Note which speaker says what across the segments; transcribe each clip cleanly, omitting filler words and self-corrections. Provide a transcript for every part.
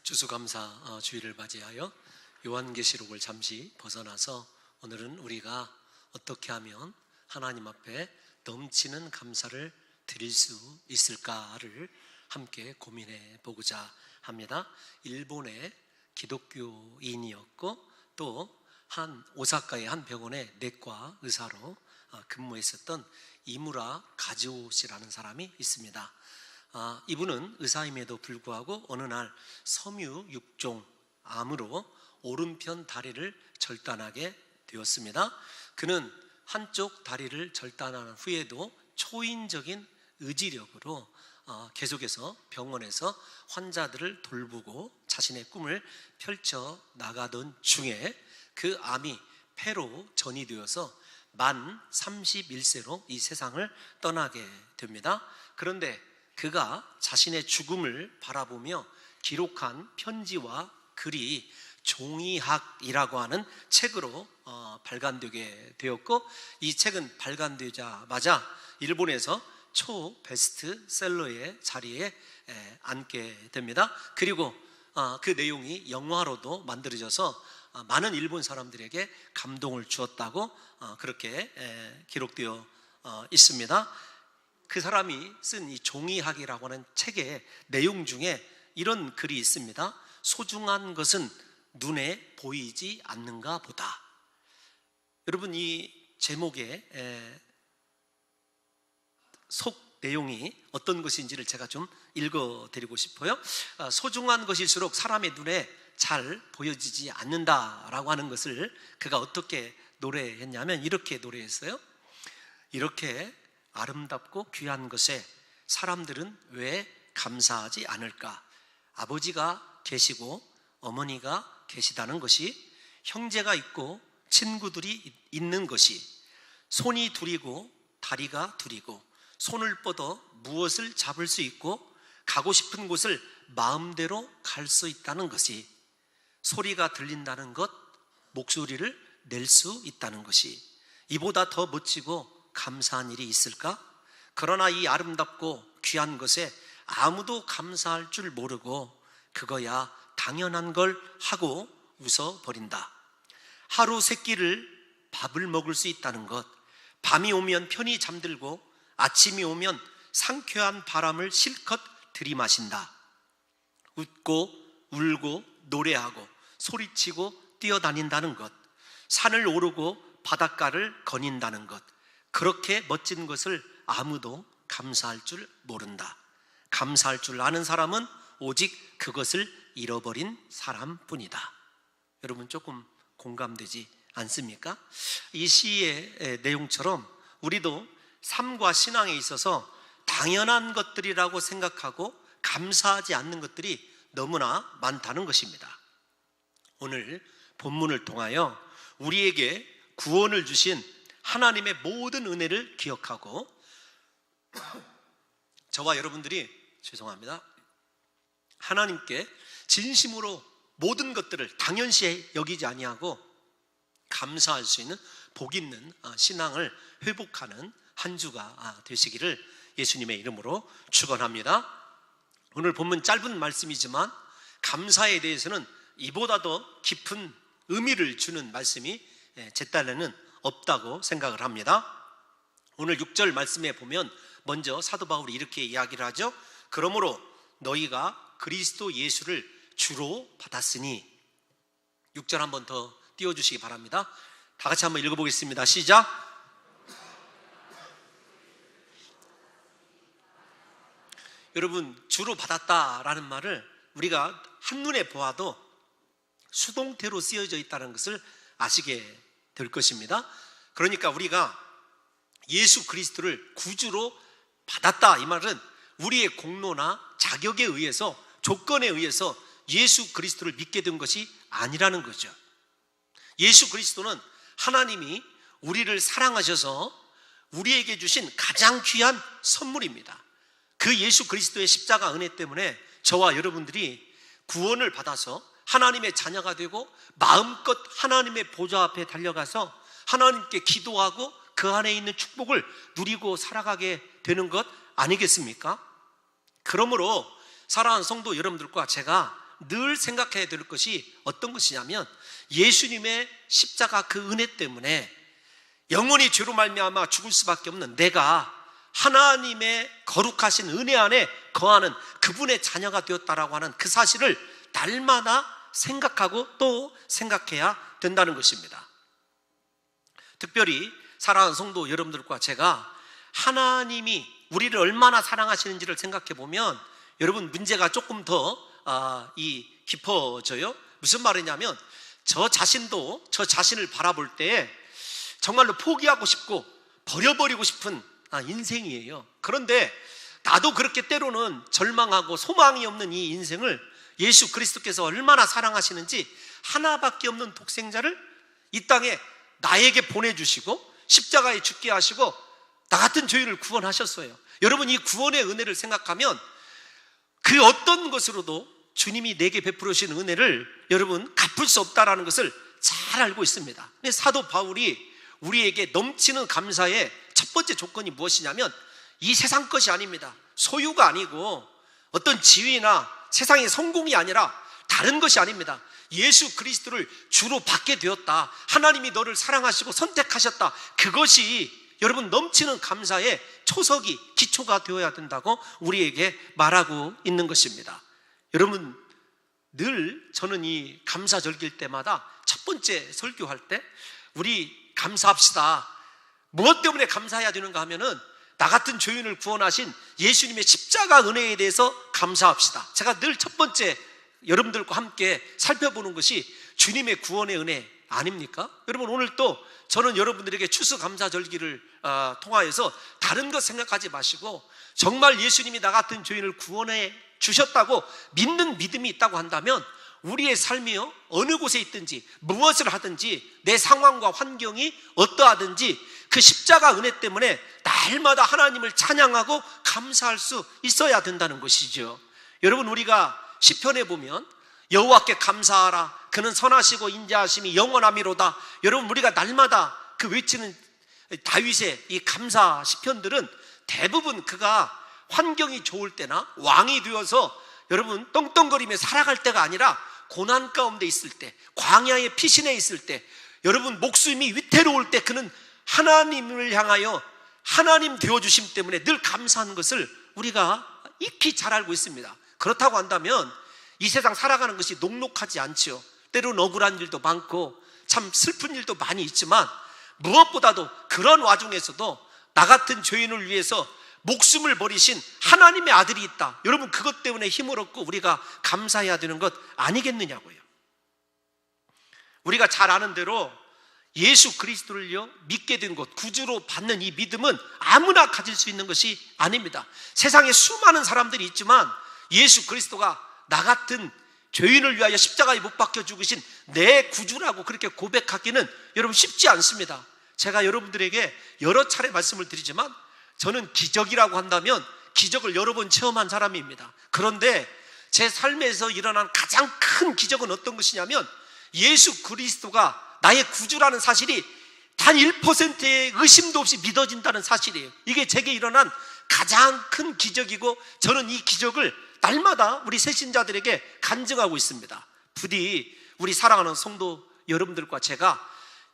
Speaker 1: 추수감사 주일을 맞이하여 요한계시록을 잠시 벗어나서 오늘은 우리가 어떻게 하면 하나님 앞에 넘치는 감사를 드릴 수 있을까를 함께 고민해 보고자 합니다. 일본의 기독교인이었고 또 오사카의 한 병원의 내과 의사로 근무했었던 이무라 가즈오 씨라는 사람이 있습니다. 이분은 의사임에도 불구하고 어느 날 섬유6종 암으로 오른편 다리를 절단하게 되었습니다. 그는 한쪽 다리를 절단한 후에도 초인적인 의지력으로 계속해서 병원에서 환자들을 돌보고 자신의 꿈을 펼쳐 나가던 중에 그 암이 폐로 전이되어서 만 31세로 이 세상을 떠나게 됩니다. 그런데 그가 자신의 죽음을 바라보며 기록한 편지와 글이 종이학이라고 하는 책으로 발간되게 되었고, 이 책은 발간되자마자 일본에서 초 베스트셀러의 자리에 앉게 됩니다. 그리고 그 내용이 영화로도 만들어져서 많은 일본 사람들에게 감동을 주었다고 그렇게 기록되어 있습니다. 그 사람이 쓴 이 종이학이라고 하는 책의 내용 중에 이런 글이 있습니다. 소중한 것은 눈에 보이지 않는가 보다. 여러분, 이 제목의 속 내용이 어떤 것인지를 제가 좀 읽어드리고 싶어요. 소중한 것일수록 사람의 눈에 잘 보여지지 않는다라고 하는 것을 그가 어떻게 노래했냐면 이렇게 노래했어요. 이렇게 아름답고 귀한 것에 사람들은 왜 감사하지 않을까? 아버지가 계시고 어머니가 계시다는 것이, 형제가 있고 친구들이 있는 것이, 손이 둘이고 다리가 둘이고 손을 뻗어 무엇을 잡을 수 있고 가고 싶은 곳을 마음대로 갈 수 있다는 것이, 소리가 들린다는 것, 목소리를 낼 수 있다는 것이, 이보다 더 멋지고 감사한 일이 있을까? 그러나 이 아름답고 귀한 것에 아무도 감사할 줄 모르고 그거야 당연한 걸 하고 웃어버린다. 하루 세 끼를 밥을 먹을 수 있다는 것, 밤이 오면 편히 잠들고 아침이 오면 상쾌한 바람을 실컷 들이마신다. 웃고 울고 노래하고 소리치고 뛰어다닌다는 것, 산을 오르고 바닷가를 거닌다는 것, 그렇게 멋진 것을 아무도 감사할 줄 모른다. 감사할 줄 아는 사람은 오직 그것을 잃어버린 사람뿐이다. 여러분, 조금 공감되지 않습니까? 이 시의 내용처럼 우리도 삶과 신앙에 있어서 당연한 것들이라고 생각하고 감사하지 않는 것들이 너무나 많다는 것입니다. 오늘 본문을 통하여 우리에게 구원을 주신 하나님의 모든 은혜를 기억하고, 저와 여러분들이 하나님께 진심으로 모든 것들을 당연시 여기지 아니하고 감사할 수 있는 복 있는 신앙을 회복하는 한 주가 되시기를 예수님의 이름으로 축원합니다. 오늘 본문 짧은 말씀이지만 감사에 대해서는 이보다 더 깊은 의미를 주는 말씀이 제 딴에는 없다고 생각을 합니다. 오늘 6절 말씀에 보면 먼저 사도 바울이 이렇게 이야기를 하죠. 그러므로 너희가 그리스도 예수를 주로 받았으니. 6절 한번 더 띄워주시기 바랍니다. 다 같이 한번 읽어보겠습니다. 시작. 여러분, 주로 받았다라는 말을 우리가 한눈에 보아도 수동태로 쓰여져 있다는 것을 아시게 될 것입니다. 그러니까 우리가 예수 그리스도를 구주로 받았다, 이 말은 우리의 공로나 자격에 의해서, 조건에 의해서 예수 그리스도를 믿게 된 것이 아니라는 거죠. 예수 그리스도는 하나님이 우리를 사랑하셔서 우리에게 주신 가장 귀한 선물입니다. 그 예수 그리스도의 십자가 은혜 때문에 저와 여러분들이 구원을 받아서 하나님의 자녀가 되고 마음껏 하나님의 보좌 앞에 달려가서 하나님께 기도하고 그 안에 있는 축복을 누리고 살아가게 되는 것 아니겠습니까? 그러므로 사랑하는 성도 여러분들과 제가 늘 생각해야 될 것이 어떤 것이냐면, 예수님의 십자가 그 은혜 때문에 영원히 죄로 말미암아 죽을 수밖에 없는 내가 하나님의 거룩하신 은혜 안에 거하는 그분의 자녀가 되었다라고 하는 그 사실을 날마다 생각하고 또 생각해야 된다는 것입니다. 특별히 사랑하는 성도 여러분들과 제가 하나님이 우리를 얼마나 사랑하시는지를 생각해 보면 여러분, 문제가 조금 더 깊어져요. 무슨 말이냐면, 저 자신도 저 자신을 바라볼 때 정말로 포기하고 싶고 버려버리고 싶은 인생이에요. 그런데 나도 그렇게 때로는 절망하고 소망이 없는 이 인생을 예수 그리스도께서 얼마나 사랑하시는지 하나밖에 없는 독생자를 이 땅에 나에게 보내주시고 십자가에 죽게 하시고 나 같은 죄인을 구원하셨어요. 여러분, 이 구원의 은혜를 생각하면 그 어떤 것으로도 주님이 내게 베풀어 주신 은혜를 여러분 갚을 수 없다라는 것을 잘 알고 있습니다. 근데 사도 바울이 우리에게 넘치는 감사의 첫 번째 조건이 무엇이냐면, 이 세상 것이 아닙니다. 소유가 아니고 어떤 지위나 세상의 성공이 아니라 다른 것이 아닙니다. 예수 그리스도를 주로 받게 되었다. 하나님이 너를 사랑하시고 선택하셨다. 그것이 여러분 넘치는 감사의 초석이, 기초가 되어야 된다고 우리에게 말하고 있는 것입니다. 여러분, 늘 저는 이 감사절기일 때마다 첫 번째 설교할 때 우리 감사합시다. 무엇 때문에 감사해야 되는가 하면은 나 같은 죄인을 구원하신 예수님의 십자가 은혜에 대해서 감사합시다. 제가 늘 첫 번째 여러분들과 함께 살펴보는 것이 주님의 구원의 은혜 아닙니까? 여러분, 오늘 또 저는 여러분들에게 추수감사절기를 통하여서 다른 것 생각하지 마시고 정말 예수님이 나 같은 죄인을 구원해 주셨다고 믿는 믿음이 있다고 한다면 우리의 삶이요, 어느 곳에 있든지 무엇을 하든지 내 상황과 환경이 어떠하든지 그 십자가 은혜 때문에 날마다 하나님을 찬양하고 감사할 수 있어야 된다는 것이죠. 여러분, 우리가 시편에 보면 여호와께 감사하라, 그는 선하시고 인자하심이 영원하미로다. 여러분, 우리가 날마다 그 외치는 다윗의 이 감사 시편들은 대부분 그가 환경이 좋을 때나 왕이 되어서 여러분 떵떵거리며 살아갈 때가 아니라 고난 가운데 있을 때, 광야의 피신에 있을 때, 여러분 목숨이 위태로울 때 그는 하나님을 향하여 하나님 되어주심 때문에 늘 감사하는 것을 우리가 익히 잘 알고 있습니다. 그렇다고 한다면 이 세상 살아가는 것이 녹록하지 않지요. 때로는 억울한 일도 많고 참 슬픈 일도 많이 있지만 무엇보다도 그런 와중에서도 나 같은 죄인을 위해서 목숨을 버리신 하나님의 아들이 있다. 여러분, 그것 때문에 힘을 얻고 우리가 감사해야 되는 것 아니겠느냐고요. 우리가 잘 아는 대로 예수 그리스도를요 믿게 된 것, 구주로 받는 이 믿음은 아무나 가질 수 있는 것이 아닙니다. 세상에 수많은 사람들이 있지만 예수 그리스도가 나 같은 죄인을 위하여 십자가에 못 박혀 죽으신 내 구주라고 그렇게 고백하기는 여러분 쉽지 않습니다. 제가 여러분들에게 여러 차례 말씀을 드리지만 저는 기적이라고 한다면 기적을 여러 번 체험한 사람입니다. 그런데 제 삶에서 일어난 가장 큰 기적은 어떤 것이냐면 예수 그리스도가 나의 구주라는 사실이 단 1%의 의심도 없이 믿어진다는 사실이에요. 이게 제게 일어난 가장 큰 기적이고 저는 이 기적을 날마다 우리 새신자들에게 간증하고 있습니다. 부디 우리 사랑하는 성도 여러분들과 제가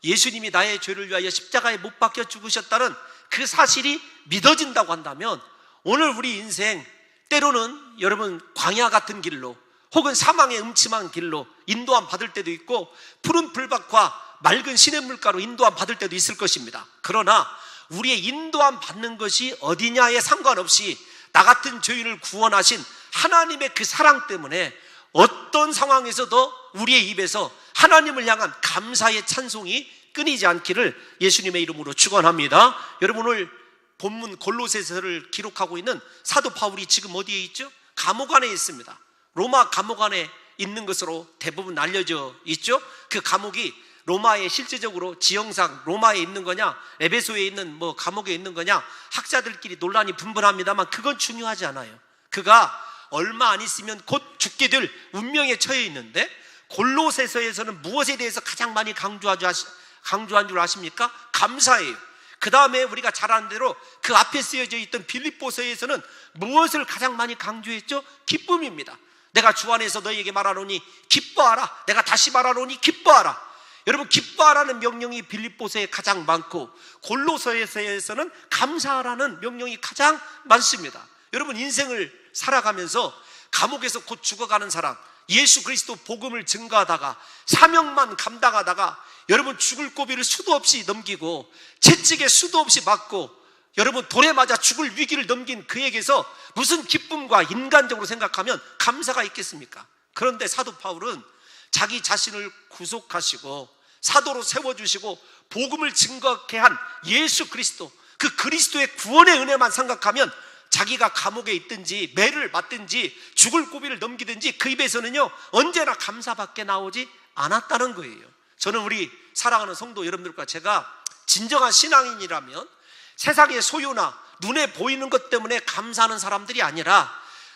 Speaker 1: 예수님이 나의 죄를 위하여 십자가에 못 박혀 죽으셨다는 그 사실이 믿어진다고 한다면 오늘 우리 인생 때로는 여러분 광야 같은 길로 혹은 사망의 음침한 길로 인도함 받을 때도 있고 푸른 풀밭과 맑은 시냇물가로 인도함 받을 때도 있을 것입니다. 그러나 우리의 인도함 받는 것이 어디냐에 상관없이 나 같은 죄인을 구원하신 하나님의 그 사랑 때문에 어떤 상황에서도 우리의 입에서 하나님을 향한 감사의 찬송이 끊이지 않기를 예수님의 이름으로 축원합니다. 여러분, 오늘 본문 골로새서를 기록하고 있는 사도 바울이 지금 어디에 있죠? 감옥 안에 있습니다. 로마 감옥 안에 있는 것으로 대부분 알려져 있죠. 그 감옥이 로마에 실제적으로 지형상 로마에 있는 거냐 에베소에 있는 감옥에 있는 거냐 학자들끼리 논란이 분분합니다만 그건 중요하지 않아요. 그가 얼마 안 있으면 곧 죽게 될 운명에 처해 있는데 골로새서에서는 무엇에 대해서 가장 많이 강조한 줄 아십니까? 감사예요. 그 다음에 우리가 잘 아는 대로 그 앞에 쓰여져 있던 빌립보서에서는 무엇을 가장 많이 강조했죠? 기쁨입니다. 내가 주 안에서 너희에게 말하노니 기뻐하라. 내가 다시 말하노니 기뻐하라. 여러분, 기뻐하라는 명령이 빌립보서에 가장 많고 골로새서에서는 감사하라는 명령이 가장 많습니다. 여러분, 인생을 살아가면서 감옥에서 곧 죽어가는 사람, 예수 그리스도 복음을 증거하다가 사명만 감당하다가 여러분 죽을 고비를 수도 없이 넘기고 채찍에 수도 없이 맞고 여러분 돌에 맞아 죽을 위기를 넘긴 그에게서 무슨 기쁨과 인간적으로 생각하면 감사가 있겠습니까? 그런데 사도 바울은 자기 자신을 구속하시고 사도로 세워주시고 복음을 증거케 한 예수 그리스도, 그 그리스도의 구원의 은혜만 생각하면 자기가 감옥에 있든지 매를 맞든지 죽을 고비를 넘기든지 그 입에서는요 언제나 감사밖에 나오지 않았다는 거예요. 저는 우리 사랑하는 성도 여러분들과 제가 진정한 신앙인이라면 세상의 소유나 눈에 보이는 것 때문에 감사하는 사람들이 아니라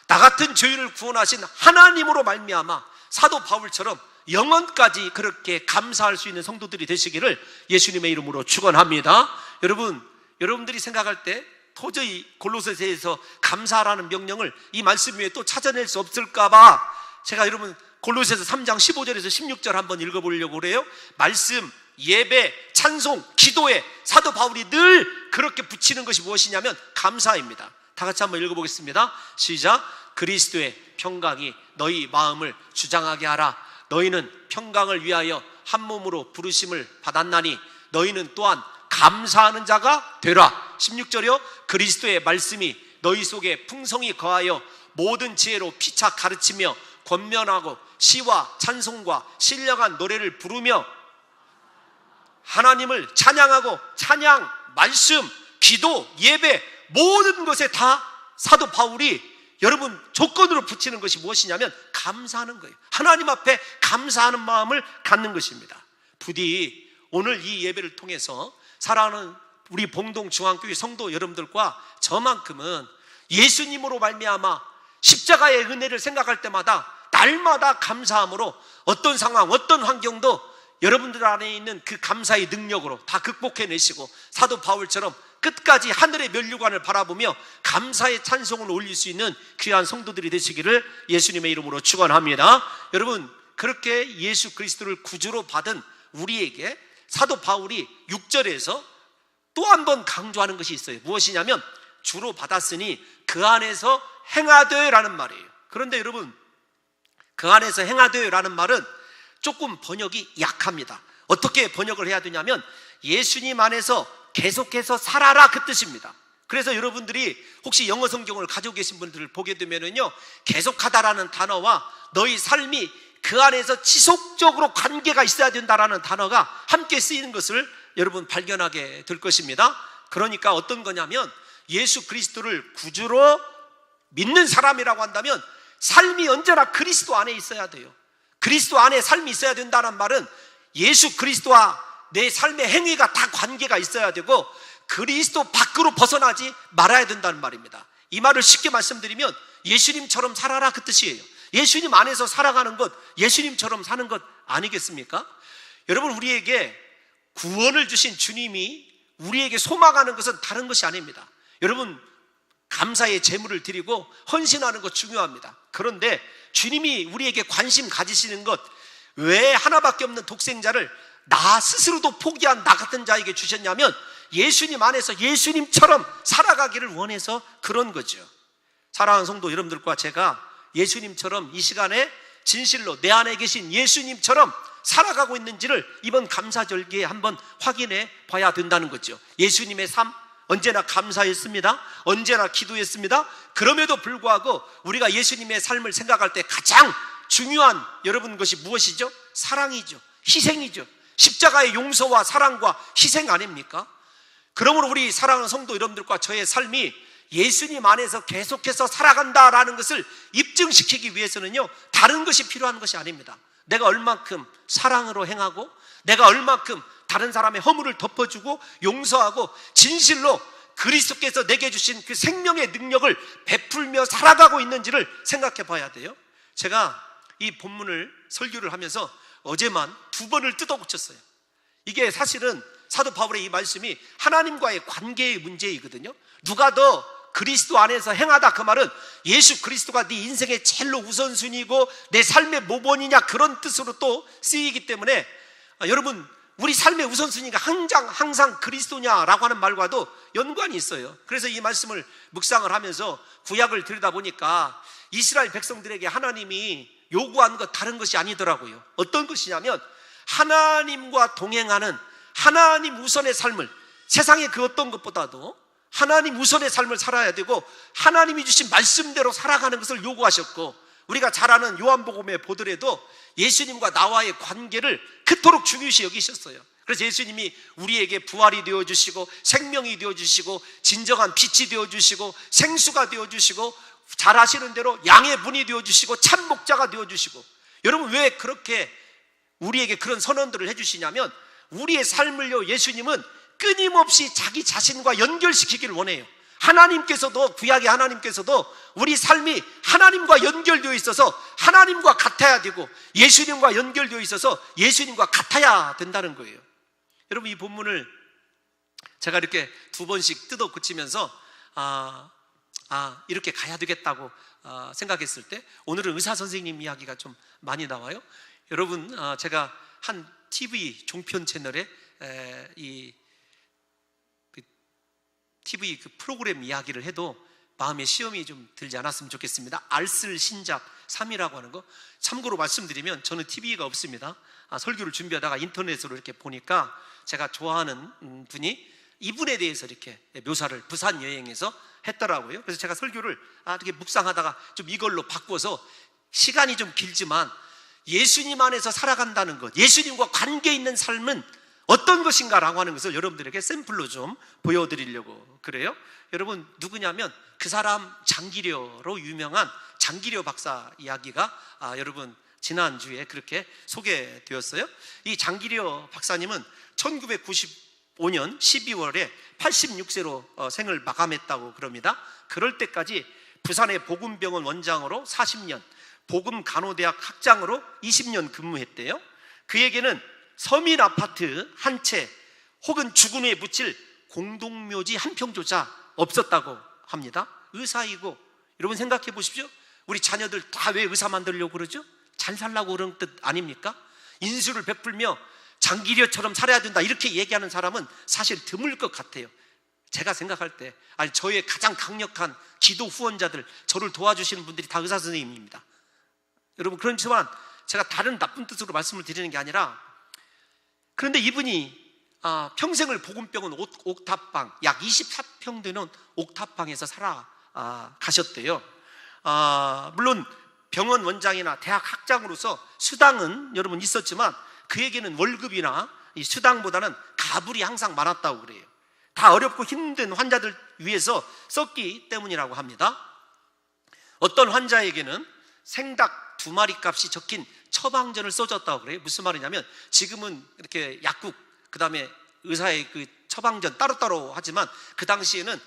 Speaker 1: 나 같은 죄인을 구원하신 하나님으로 말미암아 사도 바울처럼 영원까지 그렇게 감사할 수 있는 성도들이 되시기를 예수님의 이름으로 축원합니다. 여러분들이 생각할 때 도저히 골로새서에서 감사하라는 명령을 이 말씀 위에 또 찾아낼 수 없을까봐 제가 여러분 골로새서 3장 15절에서 16절 한번 읽어보려고 그래요. 말씀, 예배, 찬송, 기도에 사도 바울이 늘 그렇게 붙이는 것이 무엇이냐면 감사입니다. 다 같이 한번 읽어보겠습니다. 시작. 그리스도의 평강이 너희 마음을 주장하게 하라. 너희는 평강을 위하여 한 몸으로 부르심을 받았나니 너희는 또한 감사하는 자가 되라. 16절이요. 그리스도의 말씀이 너희 속에 풍성히 거하여 모든 지혜로 피차 가르치며 권면하고 시와 찬송과 신령한 노래를 부르며 하나님을 찬양하고 찬양, 말씀, 기도, 예배 모든 것에 다 사도 바울이 여러분 조건으로 붙이는 것이 무엇이냐면 감사하는 거예요. 하나님 앞에 감사하는 마음을 갖는 것입니다. 부디 오늘 이 예배를 통해서 사랑하는 우리 봉동중앙교회 성도 여러분들과 저만큼은 예수님으로 말미암아 십자가의 은혜를 생각할 때마다 날마다 감사함으로 어떤 상황, 어떤 환경도 여러분들 안에 있는 그 감사의 능력으로 다 극복해내시고 사도 바울처럼 끝까지 하늘의 면류관을 바라보며 감사의 찬송을 올릴 수 있는 귀한 성도들이 되시기를 예수님의 이름으로 축원합니다. 여러분, 그렇게 예수 그리스도를 구주로 받은 우리에게 사도 바울이 6절에서 또 한 번 강조하는 것이 있어요. 무엇이냐면 주로 받았으니 그 안에서 행하되라는 말이에요. 그런데 여러분, 그 안에서 행하되라는 말은 조금 번역이 약합니다. 어떻게 번역을 해야 되냐면 예수님 안에서 계속해서 살아라 그 뜻입니다. 그래서 여러분들이 혹시 영어 성경을 가지고 계신 분들을 보게 되면은요 계속하다라는 단어와 너희 삶이 그 안에서 지속적으로 관계가 있어야 된다라는 단어가 함께 쓰이는 것을 여러분 발견하게 될 것입니다. 그러니까 어떤 거냐면 예수 그리스도를 구주로 믿는 사람이라고 한다면 삶이 언제나 그리스도 안에 있어야 돼요. 그리스도 안에 삶이 있어야 된다는 말은 예수 그리스도와 내 삶의 행위가 다 관계가 있어야 되고 그리스도 밖으로 벗어나지 말아야 된다는 말입니다. 이 말을 쉽게 말씀드리면 예수님처럼 살아라 그 뜻이에요. 예수님 안에서 살아가는 것, 예수님처럼 사는 것 아니겠습니까? 여러분, 우리에게 구원을 주신 주님이 우리에게 소망하는 것은 다른 것이 아닙니다. 여러분, 감사의 제물을 드리고 헌신하는 것 중요합니다. 그런데 주님이 우리에게 관심 가지시는 것, 왜 하나밖에 없는 독생자를 나 스스로도 포기한 나 같은 자에게 주셨냐면 예수님 안에서 예수님처럼 살아가기를 원해서 그런 거죠. 사랑하는 성도 여러분들과 제가 예수님처럼 이 시간에 진실로 내 안에 계신 예수님처럼 살아가고 있는지를 이번 감사절기에 한번 확인해 봐야 된다는 거죠. 예수님의 삶 언제나 감사했습니다. 언제나 기도했습니다. 그럼에도 불구하고 우리가 예수님의 삶을 생각할 때 가장 중요한 여러분 것이 무엇이죠? 사랑이죠. 희생이죠. 십자가의 용서와 사랑과 희생 아닙니까? 그러므로 우리 사랑하는 성도 여러분들과 저의 삶이 예수님 안에서 계속해서 살아간다라는 것을 입증시키기 위해서는요 다른 것이 필요한 것이 아닙니다. 내가 얼만큼 사랑으로 행하고 내가 얼만큼 다른 사람의 허물을 덮어주고 용서하고 진실로 그리스도께서 내게 주신 그 생명의 능력을 베풀며 살아가고 있는지를 생각해 봐야 돼요. 제가 이 본문을 설교를 하면서 어제만 2번을 뜯어고쳤어요. 이게 사실은 사도 바울의 이 말씀이 하나님과의 관계의 문제이거든요. 누가 더 그리스도 안에서 행하다, 그 말은 예수 그리스도가 네 인생의 제일로 우선순위고 내 삶의 모본이냐, 그런 뜻으로 또 쓰이기 때문에 여러분, 우리 삶의 우선순위가 항상 그리스도냐라고 하는 말과도 연관이 있어요. 그래서 이 말씀을 묵상을 하면서 구약을 들여다보니까 이스라엘 백성들에게 하나님이 요구한 것 다른 것이 아니더라고요. 어떤 것이냐면 하나님과 동행하는 하나님 우선의 삶을, 세상의 그 어떤 것보다도 하나님 우선의 삶을 살아야 되고 하나님이 주신 말씀대로 살아가는 것을 요구하셨고, 우리가 잘 아는 요한복음에 보더라도 예수님과 나와의 관계를 그토록 중요시 여기셨어요. 그래서 예수님이 우리에게 부활이 되어주시고 생명이 되어주시고 진정한 빛이 되어주시고 생수가 되어주시고 잘 아시는 대로 양의 분이 되어주시고 참 목자가 되어주시고, 여러분 왜 그렇게 우리에게 그런 선언들을 해주시냐면 우리의 삶을요, 예수님은 끊임없이 자기 자신과 연결시키기를 원해요. 하나님께서도, 구약의 하나님께서도 우리 삶이 하나님과 연결되어 있어서 하나님과 같아야 되고 예수님과 연결되어 있어서 예수님과 같아야 된다는 거예요. 여러분, 이 본문을 제가 이렇게 두 번씩 뜯어 고치면서 이렇게 가야 되겠다고 생각했을 때 오늘은 의사 선생님 이야기가 좀 많이 나와요. 여러분, 제가 한 TV 종편 채널에 TV 그 프로그램 이야기를 해도 마음에 시험이 좀 들지 않았으면 좋겠습니다. 알쓸 신잡 3이라고 하는 거, 참고로 말씀드리면 저는 TV가 없습니다. 설교를 준비하다가 인터넷으로 이렇게 보니까 제가 좋아하는 분이 이분에 대해서 이렇게 묘사를 부산 여행에서 했더라고요. 그래서 제가 설교를 이렇게 묵상하다가 좀 이걸로 바꿔서, 시간이 좀 길지만 예수님 안에서 살아간다는 것, 예수님과 관계 있는 삶은 어떤 것인가라고 하는 것을 여러분들에게 샘플로 좀 보여드리려고 그래요. 여러분, 누구냐면 그 사람 장기려로 유명한 장기려 박사 이야기가 여러분 지난주에 그렇게 소개되었어요. 이 장기려 박사님은 1995년 12월에 86세로 생을 마감했다고 그럽니다. 그럴 때까지 부산의 복음병원 원장으로 40년, 복음간호대학 학장으로 20년 근무했대요. 그에게는 서민 아파트 한 채 혹은 죽은 후에 묻힐 공동묘지 한 평조차 없었다고 합니다. 의사이고, 여러분 생각해 보십시오. 우리 자녀들 다 왜 의사 만들려고 그러죠? 잘 살라고 그런 뜻 아닙니까? 인수를 베풀며 장기려처럼 살아야 된다 이렇게 얘기하는 사람은 사실 드물 것 같아요. 제가 생각할 때 저의 가장 강력한 기도 후원자들, 저를 도와주시는 분들이 다 의사 선생님입니다. 여러분, 그렇지만 제가 다른 나쁜 뜻으로 말씀을 드리는 게 아니라, 그런데 이분이 평생을 복음병원 옥탑방, 약 24평 되는 옥탑방에서 살아가셨대요. 물론 병원 원장이나 대학 학장으로서 수당은 여러분 있었지만 그에게는 월급이나 이 수당보다는 가불이 항상 많았다고 그래요. 다 어렵고 힘든 환자들 위해서 썼기 때문이라고 합니다. 어떤 환자에게는 생닭 2마리 값이 적힌 처방전을 써줬다고 그래요. 무슨 말이냐면 지금은 이렇게 약국, 그 다음에 의사의 그 처방전 따로따로 하지만 그 당시에는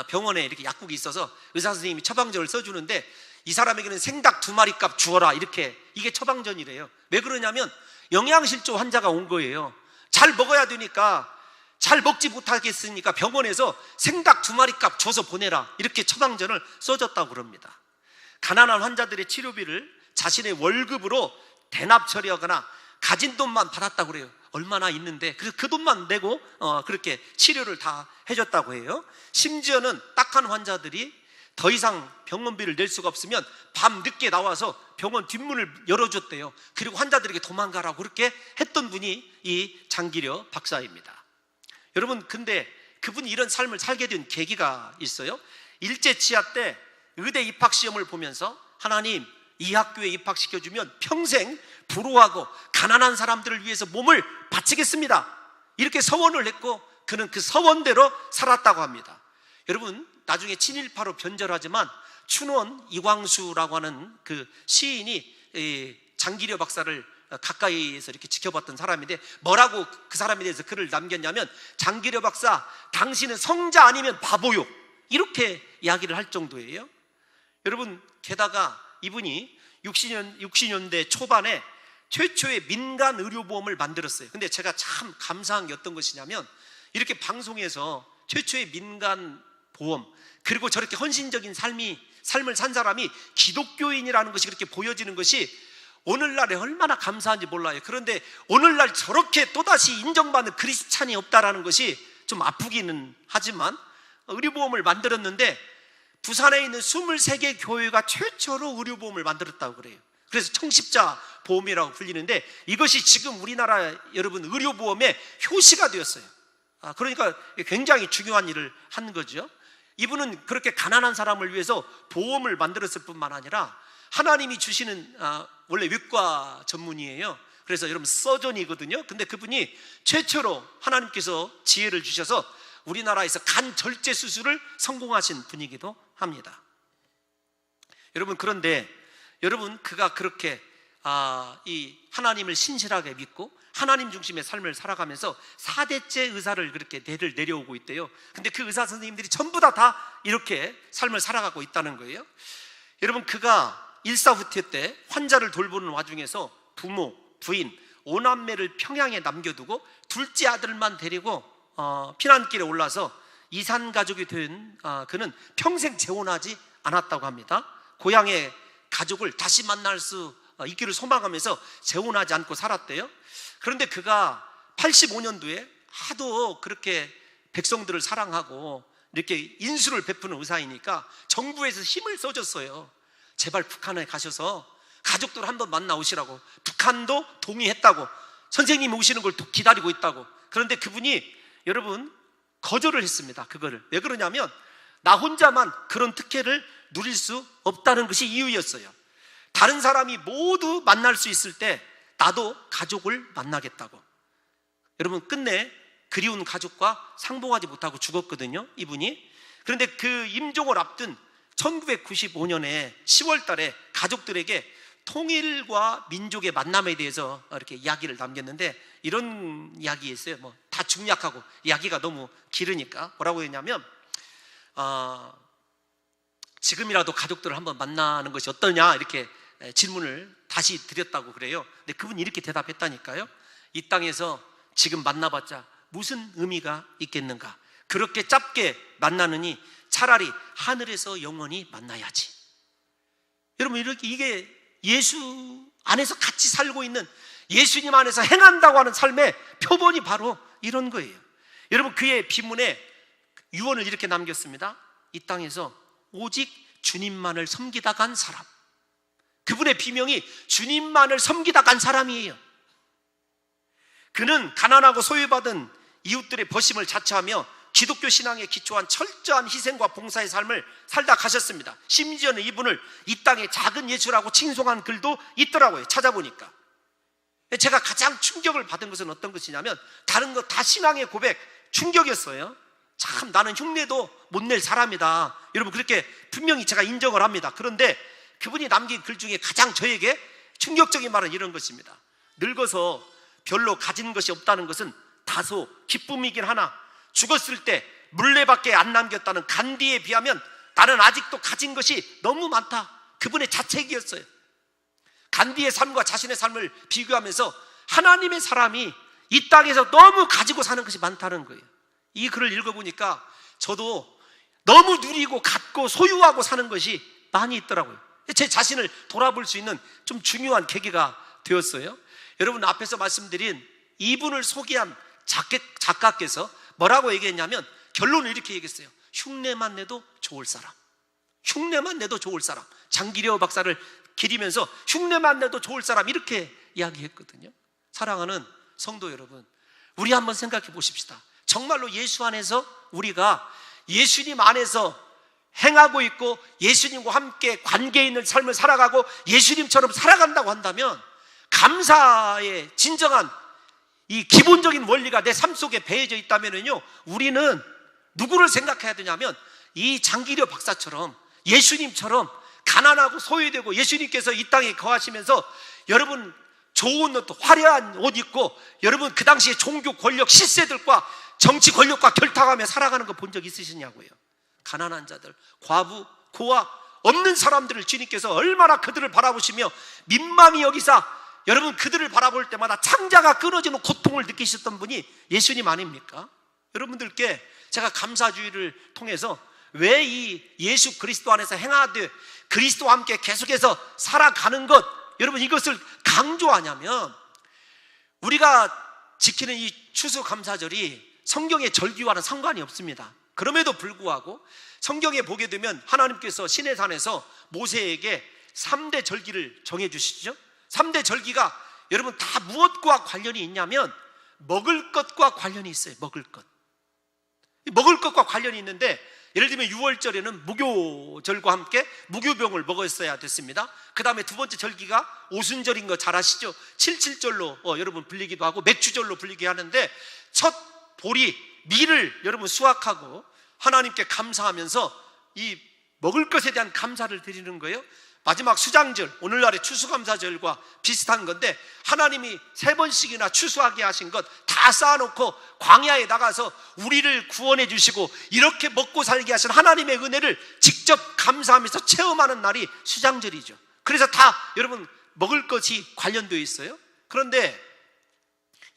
Speaker 1: 병원에 이렇게 약국이 있어서 의사 선생님이 처방전을 써주는데 이 사람에게는 생닭 2마리 값 주어라, 이렇게, 이게 처방전이래요. 왜 그러냐면 영양실조 환자가 온 거예요. 잘 먹어야 되니까, 잘 먹지 못하겠으니까 병원에서 생닭 2마리 값 줘서 보내라, 이렇게 처방전을 써줬다고 그럽니다. 가난한 환자들의 치료비를 자신의 월급으로 대납 처리하거나 가진 돈만 받았다고 그래요. 얼마나 있는데 그래서 그 돈만 내고 그렇게 치료를 다 해줬다고 해요. 심지어는 딱한 환자들이 더 이상 병원비를 낼 수가 없으면 밤 늦게 나와서 병원 뒷문을 열어줬대요. 그리고 환자들에게 도망가라고 그렇게 했던 분이 이 장기려 박사입니다. 여러분, 근데 그분이 이런 삶을 살게 된 계기가 있어요. 일제 치하 때 의대 입학 시험을 보면서 하나님, 이 학교에 입학시켜주면 평생 불우하고 가난한 사람들을 위해서 몸을 바치겠습니다, 이렇게 서원을 했고 그는 그 서원대로 살았다고 합니다. 여러분, 나중에 친일파로 변절하지만 춘원 이광수라고 하는 그 시인이 장기려 박사를 가까이에서 이렇게 지켜봤던 사람인데 뭐라고 그 사람에 대해서 글을 남겼냐면, 장기려 박사, 당신은 성자 아니면 바보요, 이렇게 이야기를 할 정도예요. 여러분, 게다가 이분이 60년대 초반에 최초의 민간 의료보험을 만들었어요. 근데 제가 참 감사한 게 어떤 것이냐면, 이렇게 방송에서 최초의 민간 보험, 그리고 저렇게 헌신적인 삶을 산 사람이 기독교인이라는 것이 그렇게 보여지는 것이 오늘날에 얼마나 감사한지 몰라요. 그런데 오늘날 저렇게 또다시 인정받는 크리스찬이 없다라는 것이 좀 아프기는 하지만, 의료보험을 만들었는데 부산에 있는 23개 교회가 최초로 의료보험을 만들었다고 그래요. 그래서 청십자 보험이라고 불리는데, 이것이 지금 우리나라 여러분 의료보험의 효시가 되었어요. 그러니까 굉장히 중요한 일을 한 거죠. 이분은 그렇게 가난한 사람을 위해서 보험을 만들었을 뿐만 아니라 하나님이 주시는, 원래 외과 전문이에요. 그래서 여러분 서전이거든요. 근데 그분이 최초로 하나님께서 지혜를 주셔서 우리나라에서 간 절제 수술을 성공하신 분이기도 합니다. 여러분, 그런데 여러분, 그가 그렇게 이 하나님을 신실하게 믿고 하나님 중심의 삶을 살아가면서 4대째 의사를 그렇게 대를 내려오고 있대요. 근데 그 의사 선생님들이 전부 다 이렇게 삶을 살아가고 있다는 거예요. 여러분, 그가 일사후퇴 때 환자를 돌보는 와중에서 부모, 부인, 5남매를 평양에 남겨두고 둘째 아들만 데리고 피난길에 올라서 이산 가족이 된 그는 평생 재혼하지 않았다고 합니다. 고향의 가족을 다시 만날 수 있기를 소망하면서 재혼하지 않고 살았대요. 그런데 그가 85년도에 하도 그렇게 백성들을 사랑하고 이렇게 인수를 베푸는 의사이니까 정부에서 힘을 써줬어요. 제발 북한에 가셔서 가족들 한번 만나오시라고. 북한도 동의했다고, 선생님이 오시는 걸 기다리고 있다고. 그런데 그분이 여러분 거절을 했습니다. 그거를 왜 그러냐면 나 혼자만 그런 특혜를 누릴 수 없다는 것이 이유였어요. 다른 사람이 모두 만날 수 있을 때 나도 가족을 만나겠다고. 여러분, 끝내 그리운 가족과 상봉하지 못하고 죽었거든요, 이분이. 그런데 그 임종을 앞둔 1995년에 10월 달에 가족들에게 통일과 민족의 만남에 대해서 이렇게 이야기를 남겼는데, 이런 이야기였어요. 다 중약하고 이야기가 너무 길으니까 뭐라고 했냐면, 지금이라도 가족들을 한번 만나는 것이 어떠냐, 이렇게 질문을 다시 드렸다고 그래요. 근데 그분이 이렇게 대답했다니까요. 이 땅에서 지금 만나봤자 무슨 의미가 있겠는가? 그렇게 짧게 만나느니 차라리 하늘에서 영원히 만나야지. 여러분, 이게 예수 안에서 같이 살고 있는, 예수님 안에서 행한다고 하는 삶의 표본이 바로 이런 거예요. 여러분, 그의 비문에 유언을 이렇게 남겼습니다. 이 땅에서 오직 주님만을 섬기다 간 사람. 그분의 비명이 주님만을 섬기다 간 사람이에요. 그는 가난하고 소외받은 이웃들의 버심을 자처하며 기독교 신앙에 기초한 철저한 희생과 봉사의 삶을 살다 가셨습니다. 심지어는 이분을 이 땅의 작은 예수라고 칭송한 글도 있더라고요, 찾아보니까. 제가 가장 충격을 받은 것은 어떤 것이냐면, 다른 거 다 신앙의 고백, 충격이었어요. 참, 나는 흉내도 못 낼 사람이다. 여러분, 그렇게 분명히 제가 인정을 합니다. 그런데 그분이 남긴 글 중에 가장 저에게 충격적인 말은 이런 것입니다. 늙어서 별로 가진 것이 없다는 것은 다소 기쁨이긴 하나 죽었을 때 물레밖에 안 남겼다는 간디에 비하면 나는 아직도 가진 것이 너무 많다. 그분의 자책이었어요. 간디의 삶과 자신의 삶을 비교하면서 하나님의 사람이 이 땅에서 너무 가지고 사는 것이 많다는 거예요. 이 글을 읽어보니까 저도 너무 누리고 갖고 소유하고 사는 것이 많이 있더라고요. 제 자신을 돌아볼 수 있는 좀 중요한 계기가 되었어요. 여러분, 앞에서 말씀드린 이분을 소개한 작가께서 뭐라고 얘기했냐면, 결론을 이렇게 얘기했어요. 흉내만 내도 좋을 사람. 흉내만 내도 좋을 사람. 장기려 박사를 기리면서 흉내만 내도 좋을 사람, 이렇게 이야기했거든요. 사랑하는 성도 여러분, 우리 한번 생각해 보십시다. 정말로 예수 안에서 우리가 예수님 안에서 행하고 있고 예수님과 함께 관계 있는 삶을 살아가고 예수님처럼 살아간다고 한다면, 감사의 진정한 이 기본적인 원리가 내 삶 속에 배해져 있다면요, 우리는 누구를 생각해야 되냐면 이 장기려 박사처럼, 예수님처럼 가난하고 소외되고 예수님께서 이 땅에 거하시면서 여러분 좋은 옷, 화려한 옷 입고 여러분 그 당시에 종교 권력 실세들과 정치 권력과 결탁하며 살아가는 거 본 적 있으시냐고요. 가난한 자들, 과부, 고아, 없는 사람들을 주님께서 얼마나 그들을 바라보시며 민망히 여기사 여러분 그들을 바라볼 때마다 창자가 끊어지는 고통을 느끼셨던 분이 예수님 아닙니까? 여러분들께 제가 감사주의를 통해서 왜 이 예수 그리스도 안에서 행하되 그리스도와 함께 계속해서 살아가는 것, 여러분 이것을 강조하냐면, 우리가 지키는 이 추수감사절이 성경의 절기와는 상관이 없습니다. 그럼에도 불구하고 성경에 보게 되면 하나님께서 시내산에서 모세에게 3대 절기를 정해주시죠. 3대 절기가 여러분 다 무엇과 관련이 있냐면 먹을 것과 관련이 있어요. 먹을 것과 관련이 있는데, 예를 들면 6월절에는 무교절과 함께 무교병을 먹었어야 됐습니다. 그 다음에 두 번째 절기가 오순절인 거 잘 아시죠? 칠칠절로 여러분 불리기도 하고 맥주절로 불리게 하는데, 첫 보리 밀을 여러분 수확하고 하나님께 감사하면서 이 먹을 것에 대한 감사를 드리는 거예요. 마지막 수장절, 오늘날의 추수감사절과 비슷한 건데, 하나님이 3번씩이나 추수하게 하신 것 다 쌓아놓고 광야에 나가서 우리를 구원해 주시고 이렇게 먹고 살게 하신 하나님의 은혜를 직접 감사하면서 체험하는 날이 수장절이죠. 그래서 다 여러분 먹을 것이 관련되어 있어요. 그런데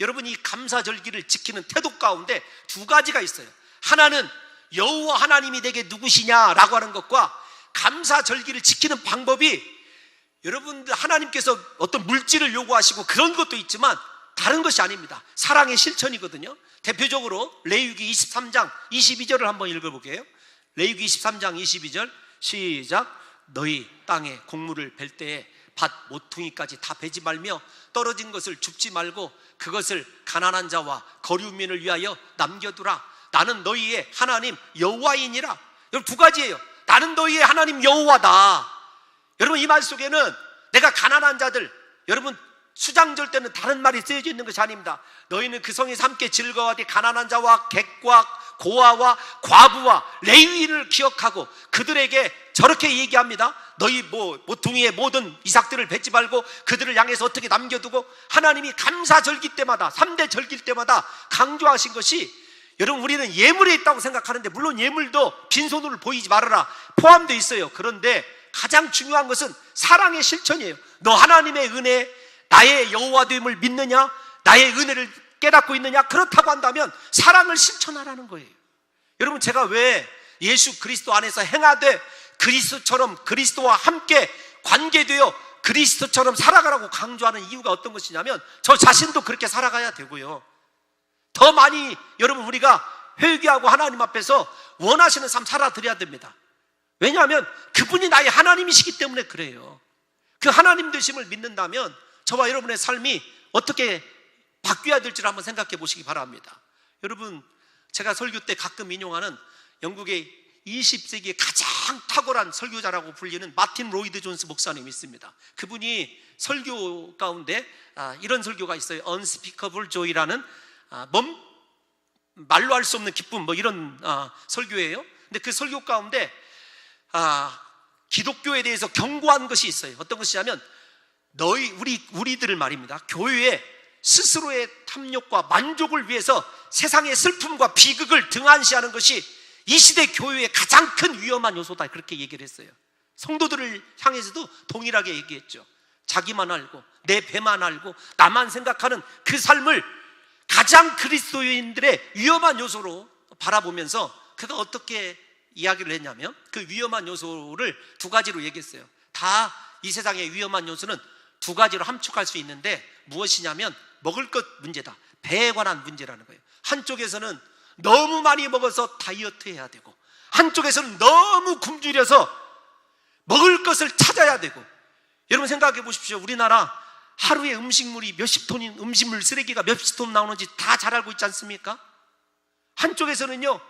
Speaker 1: 여러분 이 감사절기를 지키는 태도 가운데 두 가지가 있어요. 하나는 여호와 하나님이 내게 누구시냐라고 하는 것과, 감사절기를 지키는 방법이 여러분들 하나님께서 어떤 물질을 요구하시고 그런 것도 있지만 다른 것이 아닙니다. 사랑의 실천이거든요. 대표적으로 레위기 23장 22절을 한번 읽어볼게요. 레위기 23장 22절 시작. 너희 땅에 곡물을 벨 때에 밭 모퉁이까지 다 베지 말며 떨어진 것을 줍지 말고 그것을 가난한 자와 거류민을 위하여 남겨두라. 나는 너희의 하나님 여호와이니라. 여러분 두 가지예요. 나는 너희의 하나님 여호와다. 여러분 이 말 속에는 내가 가난한 자들, 여러분 수장절 때는 다른 말이 쓰여져 있는 것이 아닙니다. 너희는 그 성에서 함께 즐거워하되 가난한 자와 객과 고아와 과부와 레위인을 기억하고 그들에게 저렇게 얘기합니다. 너희 모퉁이의 모든 이삭들을 뱉지 말고 그들을 향해서 어떻게 남겨두고, 하나님이 감사절기 때마다 3대 절기 때마다 강조하신 것이, 여러분 우리는 예물에 있다고 생각하는데 물론 예물도 빈손으로 보이지 말아라 포함되어 있어요. 그런데 가장 중요한 것은 사랑의 실천이에요. 너 하나님의 은혜, 나의 여호와됨을 믿느냐, 나의 은혜를 깨닫고 있느냐, 그렇다고 한다면 사랑을 실천하라는 거예요. 여러분 제가 왜 예수 그리스도 안에서 행하되 그리스도처럼 그리스도와 함께 관계되어 그리스도처럼 살아가라고 강조하는 이유가 어떤 것이냐면, 저 자신도 그렇게 살아가야 되고요, 더 많이 여러분 우리가 회개하고 하나님 앞에서 원하시는 삶 살아드려야 됩니다. 왜냐하면 그분이 나의 하나님이시기 때문에 그래요. 그 하나님 되심을 믿는다면 저와 여러분의 삶이 어떻게 바뀌어야 될지를 한번 생각해 보시기 바랍니다. 여러분 제가 설교 때 가끔 인용하는 영국의 20세기의 가장 탁월한 설교자라고 불리는 마틴 로이드 존스 목사님이 있습니다. 그분이 설교 가운데 이런 설교가 있어요. Unspeakable Joy라는 말로 할 수 없는 기쁨, 이런 설교예요. 근데 그 설교 가운데 기독교에 대해서 경고한 것이 있어요. 어떤 것이냐면, 우리들을 말입니다. 교회에 스스로의 탐욕과 만족을 위해서 세상의 슬픔과 비극을 등한시하는 것이 이 시대 교회의 가장 큰 위험한 요소다, 그렇게 얘기를 했어요. 성도들을 향해서도 동일하게 얘기했죠. 자기만 알고 내 배만 알고 나만 생각하는 그 삶을 가장 그리스도인들의 위험한 요소로 바라보면서 그가 어떻게 이야기를 했냐면, 그 위험한 요소를 두 가지로 얘기했어요. 다 이 세상의 위험한 요소는 두 가지로 함축할 수 있는데 무엇이냐면 먹을 것 문제다, 배에 관한 문제라는 거예요. 한쪽에서는 너무 많이 먹어서 다이어트 해야 되고, 한쪽에서는 너무 굶주려서 먹을 것을 찾아야 되고. 여러분 생각해 보십시오. 우리나라 하루에 음식물이 몇십 톤인 음식물 쓰레기가 몇십 톤 나오는지 다 잘 알고 있지 않습니까? 한쪽에서는요,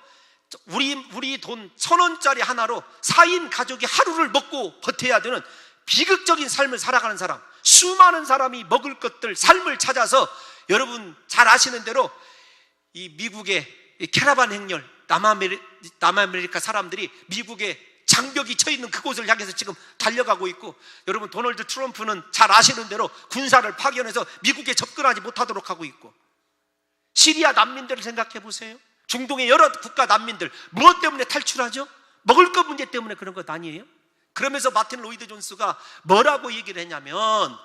Speaker 1: 우리 돈 1,000원짜리 하나로 4인 가족이 하루를 먹고 버텨야 되는 비극적인 삶을 살아가는 사람, 수많은 사람이 먹을 것들, 삶을 찾아서, 여러분 잘 아시는 대로 이 미국의 캐러반 행렬, 남아메리카 사람들이 미국의 장벽이 쳐 있는 그곳을 향해서 지금 달려가고 있고, 여러분 도널드 트럼프는 잘 아시는 대로 군사를 파견해서 미국에 접근하지 못하도록 하고 있고, 시리아 난민들을 생각해 보세요. 중동의 여러 국가 난민들 무엇 때문에 탈출하죠? 먹을 것 문제 때문에 그런 것 아니에요? 그러면서 마틴 로이드 존스가 뭐라고 얘기를 했냐면,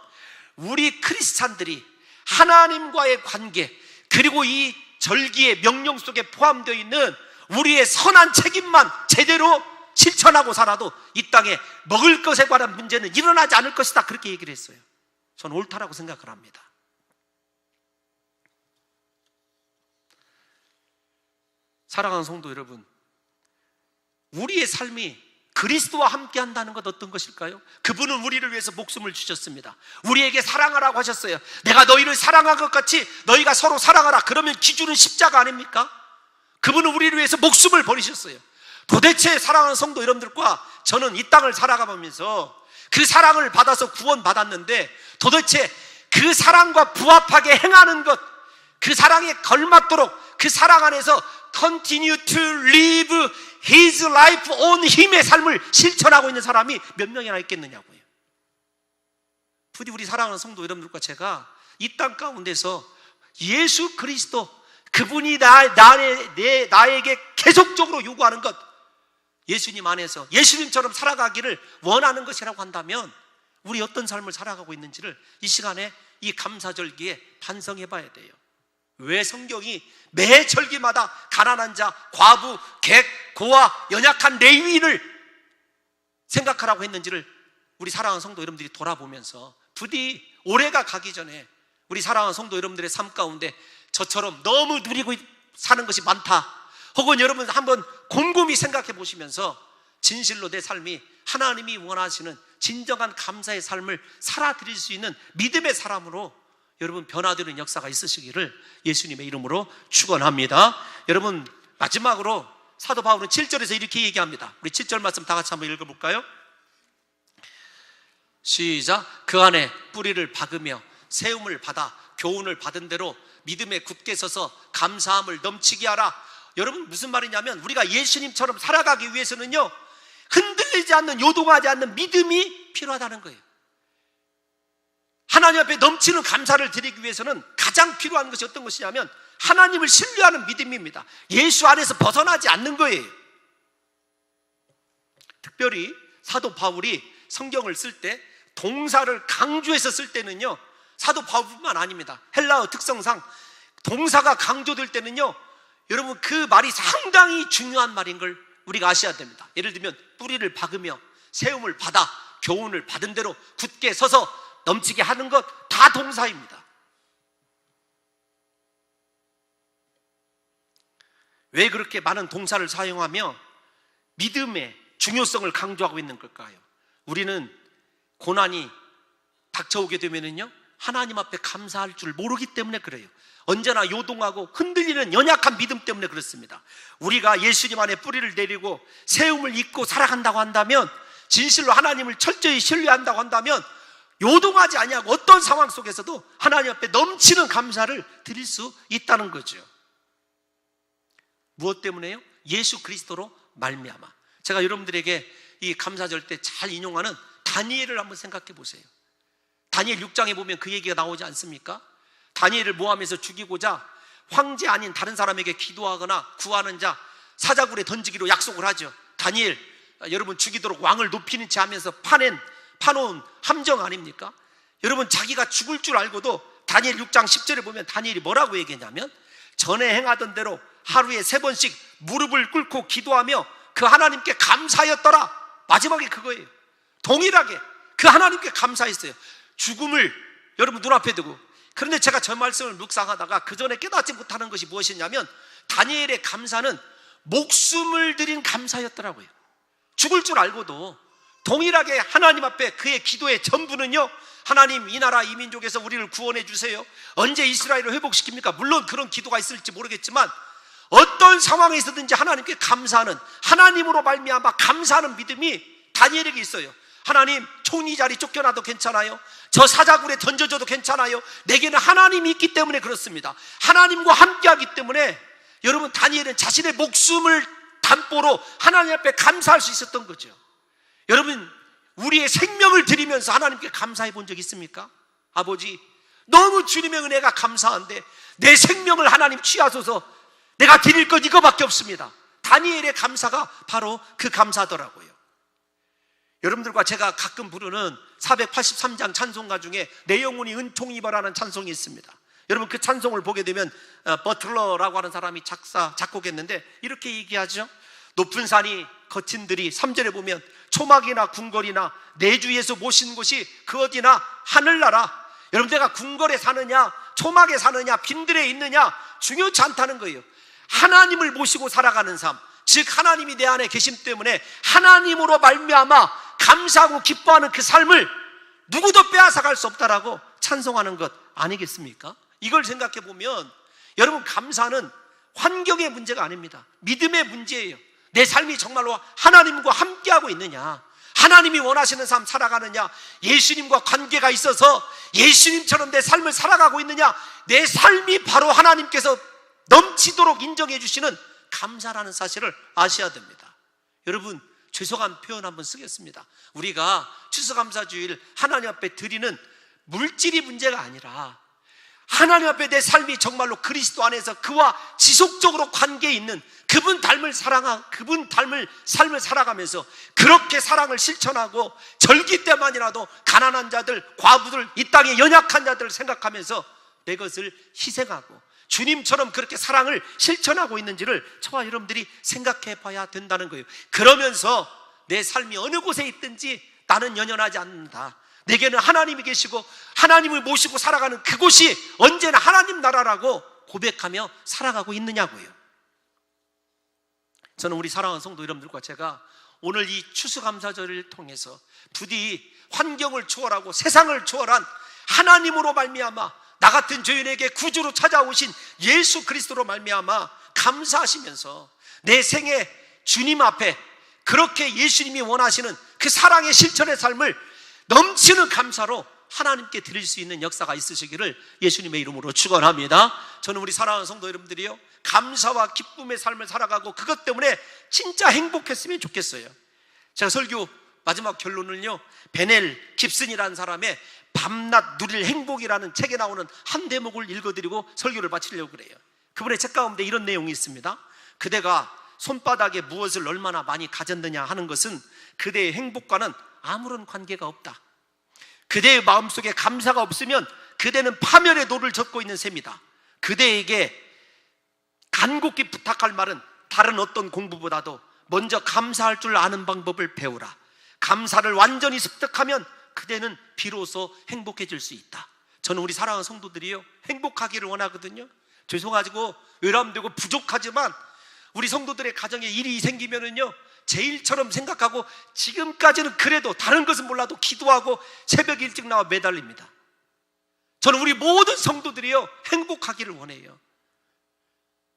Speaker 1: 우리 크리스찬들이 하나님과의 관계, 그리고 이 절기의 명령 속에 포함되어 있는 우리의 선한 책임만 제대로 실천하고 살아도 이 땅에 먹을 것에 관한 문제는 일어나지 않을 것이다, 그렇게 얘기를 했어요. 저는 옳다라고 생각을 합니다. 사랑하는 성도 여러분, 우리의 삶이 그리스도와 함께 한다는 것 어떤 것일까요? 그분은 우리를 위해서 목숨을 주셨습니다. 우리에게 사랑하라고 하셨어요. 내가 너희를 사랑한 것 같이 너희가 서로 사랑하라. 그러면 기준은 십자가 아닙니까? 그분은 우리를 위해서 목숨을 버리셨어요. 도대체 사랑하는 성도 여러분들과 저는 이 땅을 살아가면서 그 사랑을 받아서 구원받았는데 도대체 그 사랑과 부합하게 행하는 것, 그 사랑에 걸맞도록 그 사랑 안에서 continue to live his life on 힘의 삶을 실천하고 있는 사람이 몇 명이나 있겠느냐고요. 부디 우리 사랑하는 성도 여러분들과 제가 이 땅 가운데서 예수 그리스도, 그분이 나에게 계속적으로 요구하는 것, 예수님 안에서 예수님처럼 살아가기를 원하는 것이라고 한다면 우리 어떤 삶을 살아가고 있는지를 이 시간에 이 감사절기에 반성해 봐야 돼요. 왜 성경이 매 절기마다 가난한 자, 과부, 객, 고아, 연약한 레위인을 생각하라고 했는지를 우리 사랑하는 성도 여러분들이 돌아보면서 부디 올해가 가기 전에 우리 사랑하는 성도 여러분들의 삶 가운데 저처럼 너무 누리고 사는 것이 많다, 혹은 여러분 한번 곰곰이 생각해 보시면서 진실로 내 삶이 하나님이 원하시는 진정한 감사의 삶을 살아드릴 수 있는 믿음의 사람으로 여러분 변화되는 역사가 있으시기를 예수님의 이름으로 축원합니다. 여러분 마지막으로 사도 바울은 7절에서 이렇게 얘기합니다. 우리 7절 말씀 다 같이 한번 읽어볼까요? 시작. 그 안에 뿌리를 박으며 세움을 받아 교훈을 받은 대로 믿음에 굳게 서서 감사함을 넘치게 하라. 여러분 무슨 말이냐면 우리가 예수님처럼 살아가기 위해서는요, 흔들리지 않는, 요동하지 않는 믿음이 필요하다는 거예요. 하나님 앞에 넘치는 감사를 드리기 위해서는 가장 필요한 것이 어떤 것이냐면 하나님을 신뢰하는 믿음입니다. 예수 안에서 벗어나지 않는 거예요. 특별히 사도 바울이 성경을 쓸 때 동사를 강조해서 쓸 때는요, 사도 바울뿐만 아닙니다. 헬라어 특성상 동사가 강조될 때는요, 여러분 그 말이 상당히 중요한 말인 걸 우리가 아셔야 됩니다. 예를 들면 뿌리를 박으며 세움을 받아 교훈을 받은 대로 굳게 서서 넘치게 하는 것, 다 동사입니다. 왜 그렇게 많은 동사를 사용하며 믿음의 중요성을 강조하고 있는 걸까요? 우리는 고난이 닥쳐오게 되면은요, 하나님 앞에 감사할 줄 모르기 때문에 그래요. 언제나 요동하고 흔들리는 연약한 믿음 때문에 그렇습니다. 우리가 예수님 안에 뿌리를 내리고 세움을 입고 살아간다고 한다면, 진실로 하나님을 철저히 신뢰한다고 한다면 요동하지 아니하고 어떤 상황 속에서도 하나님 앞에 넘치는 감사를 드릴 수 있다는 거죠. 무엇 때문에요? 예수 그리스도로 말미암아. 제가 여러분들에게 이 감사절 때 잘 인용하는 다니엘을 한번 생각해 보세요. 다니엘 6장에 보면 그 얘기가 나오지 않습니까? 다니엘을 모함해서 죽이고자 황제 아닌 다른 사람에게 기도하거나 구하는 자 사자굴에 던지기로 약속을 하죠. 다니엘 여러분 죽이도록 왕을 높이는 채 하면서 파놓은 함정 아닙니까? 여러분 자기가 죽을 줄 알고도 다니엘 6장 10절에 보면 다니엘이 뭐라고 얘기했냐면, 전에 행하던 대로 하루에 3번씩 무릎을 꿇고 기도하며 그 하나님께 감사하였더라. 마지막에 그거예요. 동일하게 그 하나님께 감사했어요. 죽음을 여러분 눈앞에 두고. 그런데 제가 저 말씀을 묵상하다가 그 전에 깨닫지 못하는 것이 무엇이냐면, 다니엘의 감사는 목숨을 드린 감사였더라고요. 죽을 줄 알고도 동일하게 하나님 앞에 그의 기도의 전부는요, 하나님 이 나라 이 민족에서 우리를 구원해 주세요. 언제 이스라엘을 회복시킵니까? 물론 그런 기도가 있을지 모르겠지만 어떤 상황에 있었든지 하나님께 감사하는, 하나님으로 말미암아 감사하는 믿음이 다니엘에게 있어요. 하나님 총리 자리 쫓겨나도 괜찮아요. 저 사자굴에 던져져도 괜찮아요. 내게는 하나님이 있기 때문에 그렇습니다. 하나님과 함께하기 때문에 여러분 다니엘은 자신의 목숨을 담보로 하나님 앞에 감사할 수 있었던 거죠. 여러분 우리의 생명을 드리면서 하나님께 감사해 본 적 있습니까? 아버지 너무 주님의 은혜가 감사한데 내 생명을 하나님 취하소서, 내가 드릴 것 이거밖에 없습니다. 다니엘의 감사가 바로 그 감사더라고요. 여러분들과 제가 가끔 부르는 483장 찬송가 중에 내 영혼이 은총이 입어라는 찬송이 있습니다. 여러분 그 찬송을 보게 되면 버틀러라고 하는 사람이 작곡했는데 이렇게 얘기하죠. 높은 산이 거친 들이 3절에 보면 초막이나 궁궐이나 내주에서 모신 곳이 그 어디나 하늘나라. 여러분 내가 궁궐에 사느냐 초막에 사느냐 빈들에 있느냐 중요치 않다는 거예요. 하나님을 모시고 살아가는 삶, 즉 하나님이 내 안에 계심 때문에 하나님으로 말미암아 감사하고 기뻐하는 그 삶을 누구도 빼앗아갈 수 없다라고 찬송하는 것 아니겠습니까? 이걸 생각해 보면 여러분 감사는 환경의 문제가 아닙니다. 믿음의 문제예요. 내 삶이 정말로 하나님과 함께하고 있느냐, 하나님이 원하시는 삶 살아가느냐, 예수님과 관계가 있어서 예수님처럼 내 삶을 살아가고 있느냐, 내 삶이 바로 하나님께서 넘치도록 인정해 주시는 감사라는 사실을 아셔야 됩니다. 여러분 죄송한 표현 한번 쓰겠습니다. 우리가 추수감사주일 하나님 앞에 드리는 물질이 문제가 아니라 하나님 앞에 내 삶이 정말로 그리스도 안에서 그와 지속적으로 관계에 있는 그분 닮을 삶을 살아가면서 그렇게 사랑을 실천하고 절기 때만이라도 가난한 자들, 과부들, 이 땅의 연약한 자들을 생각하면서 내 것을 희생하고 주님처럼 그렇게 사랑을 실천하고 있는지를 저와 여러분들이 생각해 봐야 된다는 거예요. 그러면서 내 삶이 어느 곳에 있든지 나는 연연하지 않는다. 내게는 하나님이 계시고 하나님을 모시고 살아가는 그곳이 언제나 하나님 나라라고 고백하며 살아가고 있느냐고요. 저는 우리 사랑하는 성도 여러분들과 제가 오늘 이 추수감사절을 통해서 부디 환경을 초월하고 세상을 초월한 하나님으로 말미암아 나 같은 죄인에게 구주로 찾아오신 예수 그리스도로 말미암아 감사하시면서 내 생에 주님 앞에 그렇게 예수님이 원하시는 그 사랑의 실천의 삶을 넘치는 감사로 하나님께 드릴 수 있는 역사가 있으시기를 예수님의 이름으로 축원합니다. 저는 우리 사랑하는 성도 여러분들이요, 감사와 기쁨의 삶을 살아가고 그것 때문에 진짜 행복했으면 좋겠어요. 제가 설교 마지막 결론을요, 베넬 깁슨이라는 사람의 밤낮 누릴 행복이라는 책에 나오는 한 대목을 읽어드리고 설교를 마치려고 그래요. 그분의 책 가운데 이런 내용이 있습니다. 그대가 손바닥에 무엇을 얼마나 많이 가졌느냐 하는 것은 그대의 행복과는 아무런 관계가 없다. 그대의 마음속에 감사가 없으면 그대는 파멸의 노를 젓고 있는 셈이다. 그대에게 간곡히 부탁할 말은 다른 어떤 공부보다도 먼저 감사할 줄 아는 방법을 배우라. 감사를 완전히 습득하면 그대는 비로소 행복해질 수 있다. 저는 우리 사랑하는 성도들이요, 행복하기를 원하거든요. 죄송하고 외람되고 부족하지만 우리 성도들의 가정에 일이 생기면은요, 제 일처럼 생각하고 지금까지는 그래도 다른 것은 몰라도 기도하고 새벽 일찍 나와 매달립니다. 저는 우리 모든 성도들이요, 행복하기를 원해요.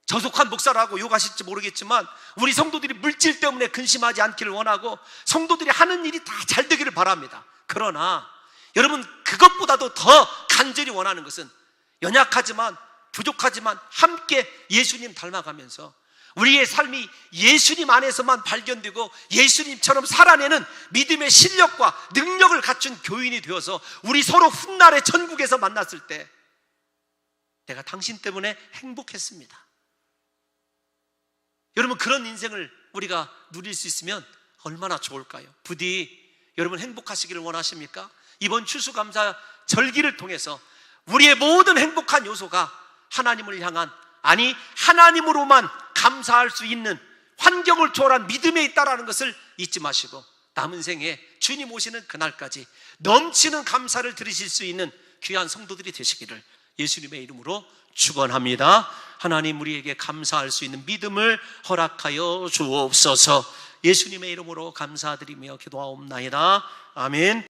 Speaker 1: 저속한 목사라고 욕하실지 모르겠지만 우리 성도들이 물질 때문에 근심하지 않기를 원하고 성도들이 하는 일이 다 잘 되기를 바랍니다. 그러나 여러분 그것보다도 더 간절히 원하는 것은 연약하지만 부족하지만 함께 예수님 닮아가면서 우리의 삶이 예수님 안에서만 발견되고 예수님처럼 살아내는 믿음의 실력과 능력을 갖춘 교인이 되어서 우리 서로 훗날의 천국에서 만났을 때 내가 당신 때문에 행복했습니다. 여러분 그런 인생을 우리가 누릴 수 있으면 얼마나 좋을까요? 부디 여러분 행복하시기를 원하십니까? 이번 추수감사 절기를 통해서 우리의 모든 행복한 요소가 하나님을 향한, 아니 하나님으로만 감사할 수 있는 환경을 초월한 믿음에 있다는 것을 잊지 마시고 남은 생에 주님 오시는 그날까지 넘치는 감사를 드리실 수 있는 귀한 성도들이 되시기를 예수님의 이름으로 축원합니다. 하나님 우리에게 감사할 수 있는 믿음을 허락하여 주옵소서. 예수님의 이름으로 감사드리며 기도하옵나이다. 아멘.